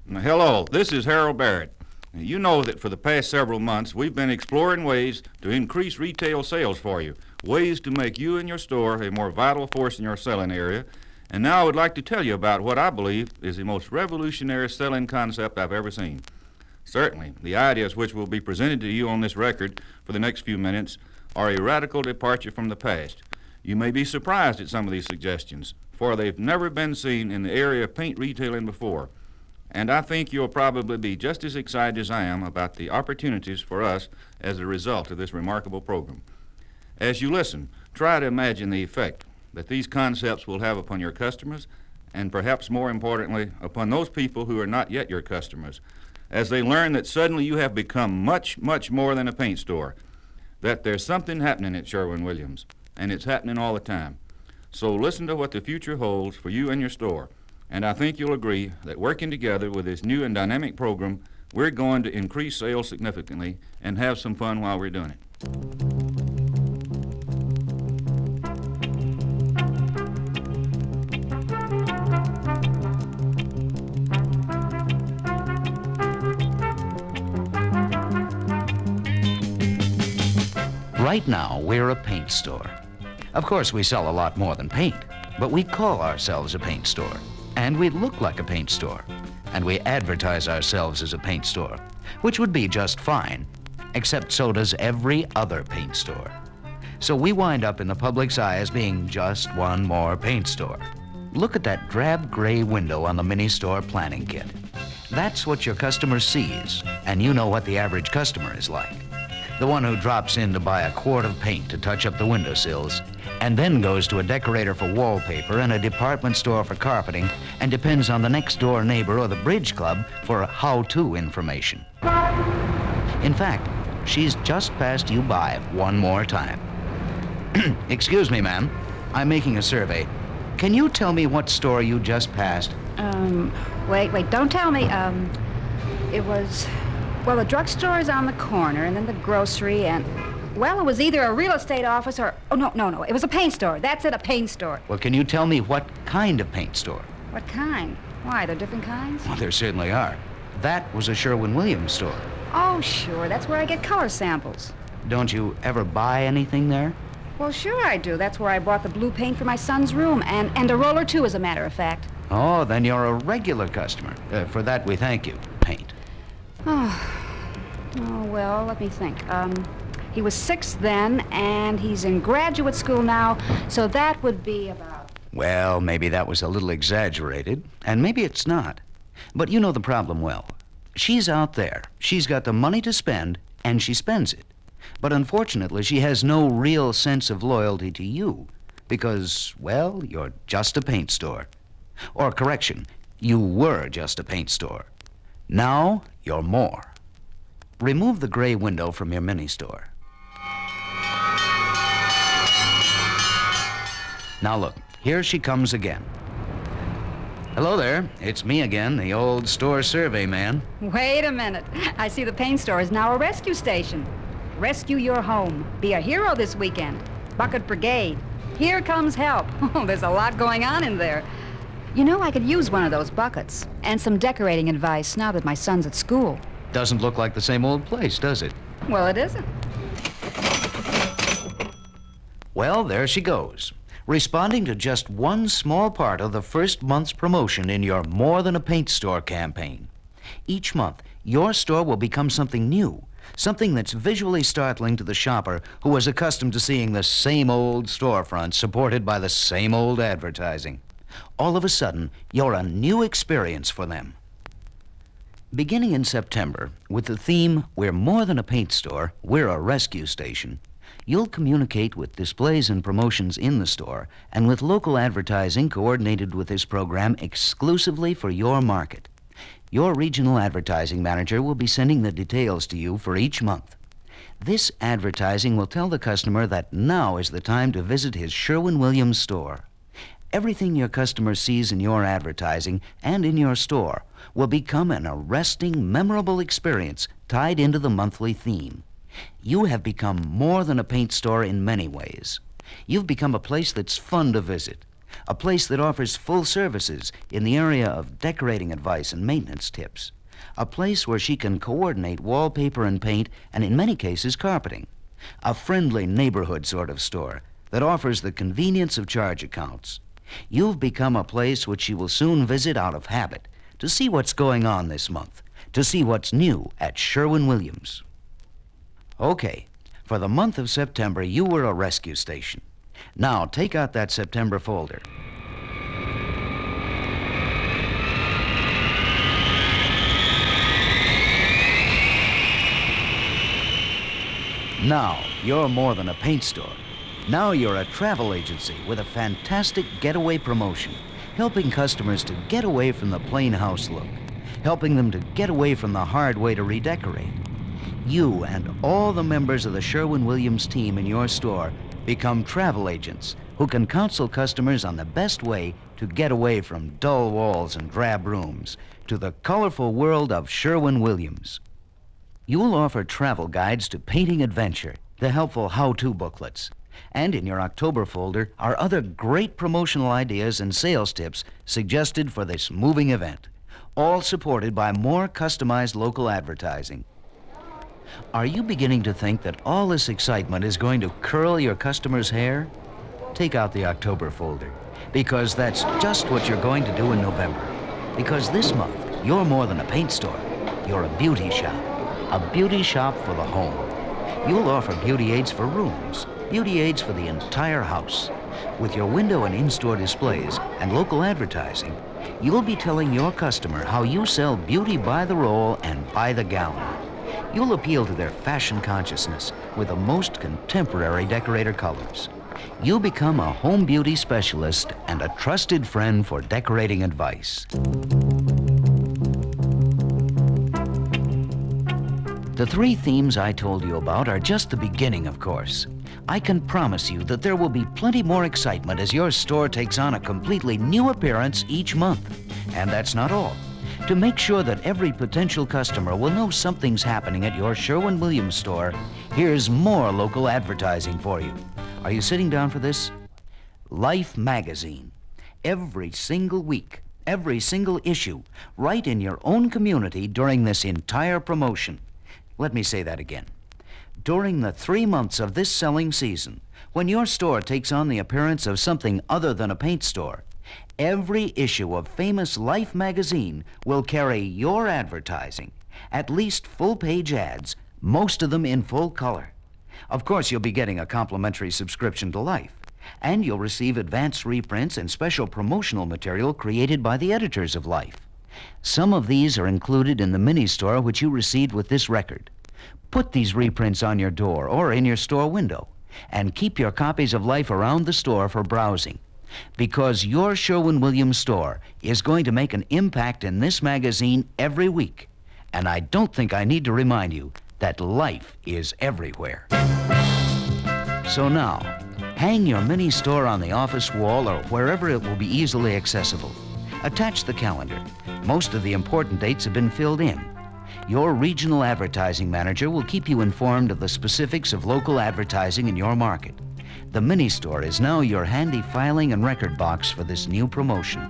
Hello, this is Harold Barrett. You know that for the past several months we've been exploring ways to increase retail sales for you, ways to make you and your store a more vital force in your selling area. And now I would like to tell you about what I believe is the most revolutionary selling concept I've ever seen. Certainly, the ideas which will be presented to you on this record for the next few minutes are a radical departure from the past. You may be surprised at some of these suggestions, for they've never been seen in the area of paint retailing before. And I think you'll probably be just as excited as I am about the opportunities for us as a result of this remarkable program. As you listen, try to imagine the effect that these concepts will have upon your customers, and perhaps more importantly, upon those people who are not yet your customers, as they learn that suddenly you have become much, much more than a paint store, that there's something happening at Sherwin-Williams, and it's happening all the time. So listen to what the future holds for you and your store. And I think you'll agree that working together with this new and dynamic program, we're going to increase sales significantly and have some fun while we're doing it. Right now, we're a paint store. Of course, we sell a lot more than paint, but we call ourselves a paint store. And we look like a paint store. And we advertise ourselves as a paint store, which would be just fine, except so does every other paint store. So we wind up in the public's eye as being just one more paint store. Look at that drab gray window on the mini store planning kit. That's what your customer sees, and you know what the average customer is like. The one who drops in to buy a quart of paint to touch up the windowsills, and then goes to a decorator for wallpaper and a department store for carpeting, and depends on the next door neighbor or the bridge club for how-to information. In fact, she's just passed you by one more time. Excuse me, ma'am. I'm making a survey. Can you tell me what store you just passed? Wait, don't tell me. It was... Well, the drugstore is on the corner, and then the grocery, and... Well, it was either a real estate office or... Oh, no. It was a paint store. That's it, a paint store. Well, can you tell me what kind of paint store? What kind? Why, there are different kinds? Well, there certainly are. That was a Sherwin-Williams store. Oh, sure. That's where I get color samples. Don't you ever buy anything there? Well, sure I do. That's where I bought the blue paint for my son's room, and a roller, too, as a matter of fact. Oh, then you're a regular customer. For that, we thank you. Paint. Oh, well, let me think. He was 6 then, and he's in graduate school now, so that would be about... Well, maybe that was a little exaggerated, and maybe it's not. But you know the problem well. She's out there. She's got the money to spend, and she spends it. But unfortunately, she has no real sense of loyalty to you, because, well, you're just a paint store. Or correction, you were just a paint store. Now, you're more. Remove the gray window from your mini store. Now look, here she comes again. Hello there, it's me again, the old store survey man. Wait a minute. I see the paint store is now a rescue station. Rescue your home. Be a hero this weekend. Bucket Brigade. Here comes help. Oh, there's a lot going on in there. You know, I could use one of those buckets and some decorating advice now that my son's at school. Doesn't look like the same old place, does it? Well, it isn't. Well, there she goes, responding to just one small part of the first month's promotion in your More Than a Paint Store campaign. Each month, your store will become something new, something that's visually startling to the shopper who is accustomed to seeing the same old storefront supported by the same old advertising. All of a sudden, you're a new experience for them. Beginning in September, with the theme, We're More Than a Paint Store, We're a Rescue Station, you'll communicate with displays and promotions in the store and with local advertising coordinated with this program exclusively for your market. Your regional advertising manager will be sending the details to you for each month. This advertising will tell the customer that now is the time to visit his Sherwin-Williams store. Everything your customer sees in your advertising and in your store will become an arresting, memorable experience tied into the monthly theme. You have become more than a paint store in many ways. You've become a place that's fun to visit, A place that offers full services in the area of decorating advice and maintenance tips. A place where she can coordinate wallpaper and paint, and in many cases carpeting. A friendly neighborhood sort of store that offers the convenience of charge accounts. You've become a place which she will soon visit out of habit to see what's going on this month, to see what's new at Sherwin-Williams. Okay, for the month of September, you were a rescue station. Now, take out that September folder. Now, you're more than a paint store. Now you're a travel agency with a fantastic getaway promotion, helping customers to get away from the plain house look, helping them to get away from the hard way to redecorate. You and all the members of the Sherwin-Williams team in your store become travel agents who can counsel customers on the best way to get away from dull walls and drab rooms to the colorful world of Sherwin-Williams. You'll offer travel guides to painting adventure, the helpful how-to booklets, and in your October folder are other great promotional ideas and sales tips suggested for this moving event, all supported by more customized local advertising. Are you beginning to think that all this excitement is going to curl your customers' hair? Take out the October folder, because that's just what you're going to do in November. Because this month, you're more than a paint store. You're a beauty shop for the home. You'll offer beauty aids for rooms, beauty aids for the entire house. With your window and in-store displays and local advertising, you'll be telling your customer how you sell beauty by the roll and by the gallon. You'll appeal to their fashion consciousness with the most contemporary decorator colors. You'll become a home beauty specialist and a trusted friend for decorating advice. The three themes I told you about are just the beginning, of course. I can promise you that there will be plenty more excitement as your store takes on a completely new appearance each month. And that's not all. To make sure that every potential customer will know something's happening at your Sherwin-Williams store, here's more local advertising for you. Are you sitting down for this? Life magazine. Every single week, every single issue, right in your own community during this entire promotion. Let me say that again. During the 3 months of this selling season, when your store takes on the appearance of something other than a paint store, every issue of famous Life magazine will carry your advertising, at least full-page ads, most of them in full color. Of course, you'll be getting a complimentary subscription to Life, and you'll receive advanced reprints and special promotional material created by the editors of Life. Some of these are included in the mini-store which you received with this record. Put these reprints on your door or in your store window, and keep your copies of Life around the store for browsing. Because your Sherwin-Williams store is going to make an impact in this magazine every week. And I don't think I need to remind you that Life is everywhere. So now, hang your mini store on the office wall or wherever it will be easily accessible. Attach the calendar. Most of the important dates have been filled in. Your regional advertising manager will keep you informed of the specifics of local advertising in your market. The mini store is now your handy filing and record box for this new promotion.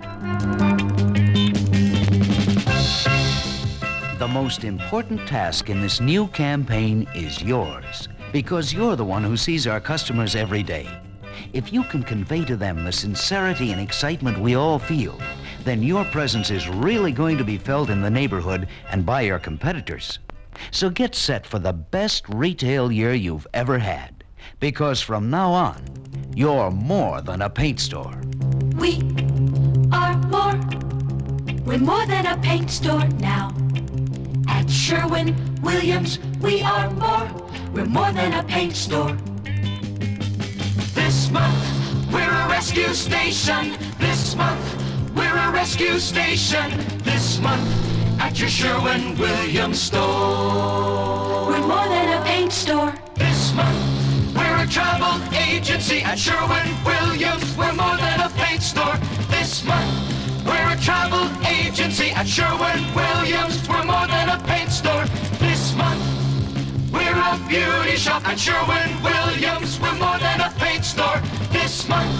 The most important task in this new campaign is yours, because you're the one who sees our customers every day. If you can convey to them the sincerity and excitement we all feel, then your presence is really going to be felt in the neighborhood and by your competitors. So get set for the best retail year you've ever had, because from now on, you're more than a paint store. We are more. We're more than a paint store now. At Sherwin-Williams, we are more. We're more than a paint store. This month, we're a rescue station. This month, we're a rescue station. This month, at your Sherwin-Williams store. We're more than a paint store. This month, we're a travel agency at Sherwin-Williams. We're more than a paint store. This month, we're a travel agency at Sherwin-Williams. We're more than a paint store. This month, we're a beauty shop at Sherwin-Williams. We're more than a paint store. This month,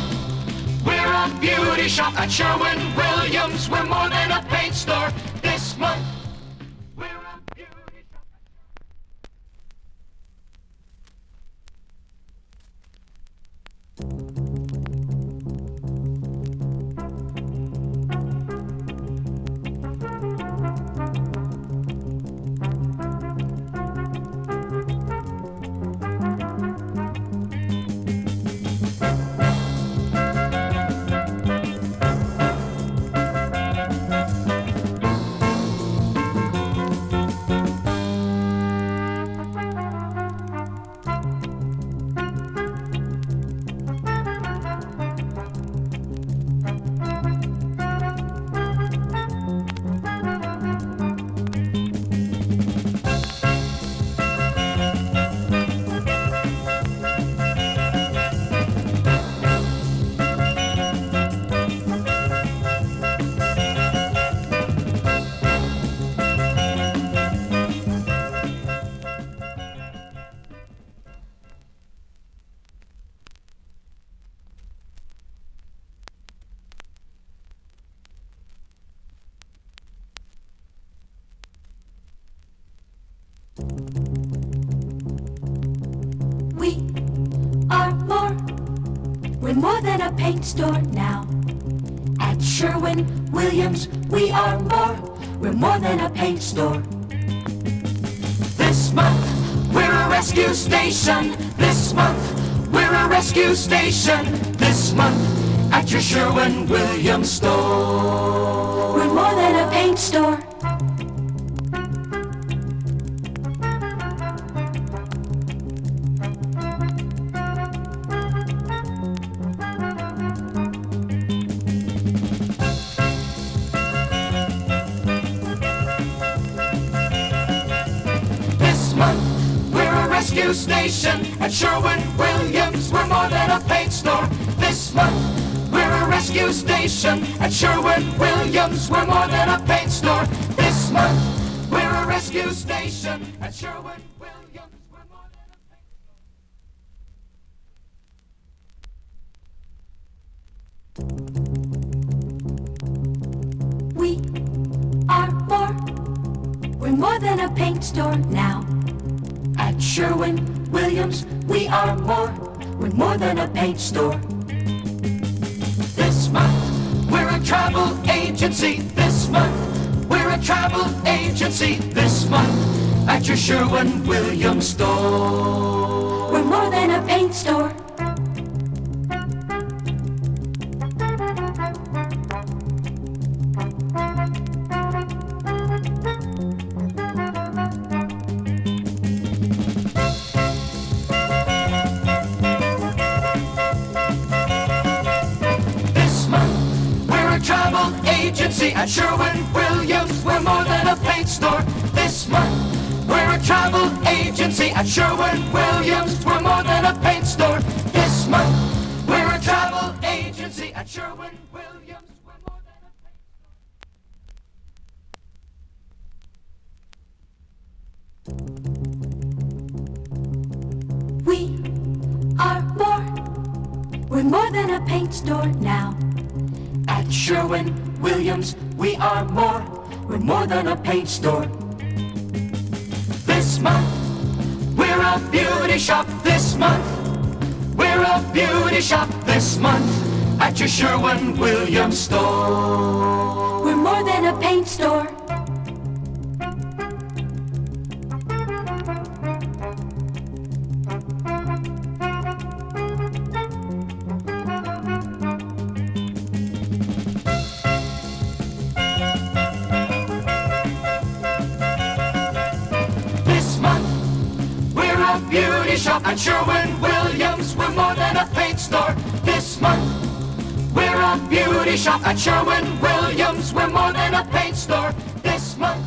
we're a a beauty shop at Sherwin-Williams. We're more than a paint store. This month, we're a beauty shop. We are more. We're more than a paint store now. At Sherwin-Williams, we are more. We're more than a paint store. This month, we're a rescue station. This month, we're a rescue station. This month, at your Sherwin-Williams store. We're more than a paint store. This month, we're a rescue station. At Sherwin-Williams, we're more than a paint store. This month, we're a rescue station. At Sherwin-Williams, we're more than a paint store. This month, we're a rescue station. At Sherwin-Williams, we're more than a paint store. We are more. We're more than a paint store now. At Sherwin-Williams, we are more. We're more than a paint store. This month, we're a travel agency. This month, we're a travel agency. This month, at your Sherwin-Williams store. We're more than a paint store. This month, we're a travel agency. At Sherwin-Williams, we're more than a paint store. This month, we're a travel agency. At Sherwin-Williams, we're more than a paint store. This month, we're a travel agency. At Sherwin-Williams, we're more than a paint store. We are more. We're more than a paint store now. At Sherwin-Williams, we are more. We're more than a paint store. This month, we're a beauty shop. This month, we're a beauty shop. This month, at your Sherwin-Williams store. We're more than a paint store. This month, we're a beauty shop. At Sherwin-Williams, we're more than a paint store. This month, we're a beauty shop. At Sherwin-Williams, we're more than a paint store. This month,